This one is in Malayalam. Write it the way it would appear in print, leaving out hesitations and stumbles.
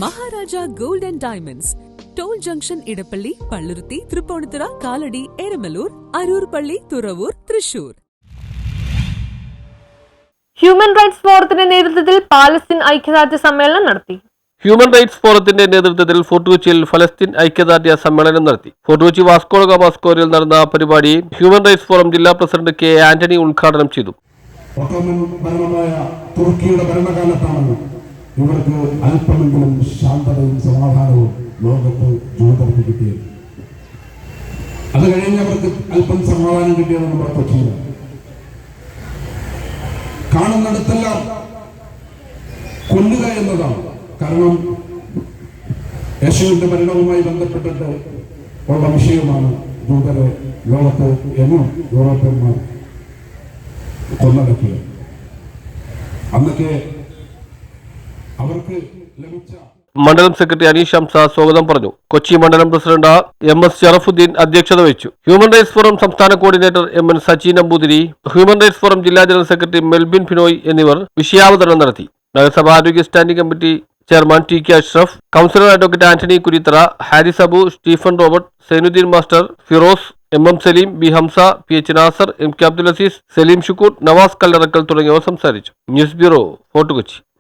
Maharaja gold and diamonds, toll junction, Edappally, Palluruthy, Thrippunithura, Kalady, Eramalloor, Aroor പള്ളി, തുറവൂർ, തൃശൂർ. ഹ്യൂമൻ റൈറ്റ്സ് ഫോറത്തിന്റെ നേതൃത്വത്തിൽ പാലസ്തീൻ ഐക്യദാർഢ്യ സമ്മേളനം നടത്തി. ഹ്യൂമൻ റൈറ്റ്സ് ഫോറത്തിന്റെ നേതൃത്വത്തിൽ ഫോർട്ട് കൊച്ചിയിൽ ഫലസ്തീൻ ഐക്യദാർഢ്യ സമ്മേളനം നടത്തി. Fort Kochi Vasco da Gama സ്ക്വയറിൽ നടന്ന പരിപാടി ഹ്യൂമൻ റൈറ്റ്സ് ഫോറം ജില്ലാ പ്രസിഡന്റ് കെ ആന്റണി ഉദ്ഘാടനം ചെയ്തു. ഒട്ടോമൻ ഭരണമായ തുർക്കിയുടെ ഭരണകാലത്താണ് ഇവർക്ക് അല്പമെങ്കിലും ശാന്തതയും സമാധാനവും ലോകത്ത് ജൂതർക്ക് കിട്ടിയത്. അത് കഴിഞ്ഞ് അവർക്ക് അല്പം സമാധാനം കിട്ടിയത് നമ്മുടെ കൊച്ചിയിലാണ്. കാണുന്നിടത്തെല്ലാം കൊല്ലുക എന്നതാണ്. കാരണം യേശുവിന്റെ മരണവുമായി ബന്ധപ്പെട്ടിട്ട് ഉള്ള വിഷയമാണ് ജൂതരെ ലോകത്ത് എന്നും യൂറോപ്യന്മാർ കൊന്നടക്കിയത്. അന്നൊക്കെ അവർക്ക് ലഭിച്ച മണ്ഡലം സെക്രട്ടറി അനീഷ് ഹംസ സ്വാഗതം പറഞ്ഞു. കൊച്ചി മണ്ഡലം പ്രസിഡന്റ് MS ഷറഫുദ്ദീൻ അധ്യക്ഷത വഹിച്ചു. ഹ്യൂമൻ റൈറ്റ്സ് ഫോറം സംസ്ഥാന coordinator MN Sachi Namboothiri, human rights forum ജില്ലാ ജനറൽ സെക്രട്ടറി മെൽബിൻ ഫിനോയ് എന്നിവർ വിഷയാവതരണം നടത്തി. നഗരസഭ ആരോഗ്യ standing committee chairman TK Ashraf, councillor advocate Antony Kurithara, Haris Abu, Stephen Robert, Sainuddin master, Firoz, MM Saleem, B Hamsa, PH Nasar, MK Abdul Azeez, Saleem Shukoor, Navas Kallarakkal തുടങ്ങിയവർ സംസാരിച്ചു. News bureau, Fort Kochi.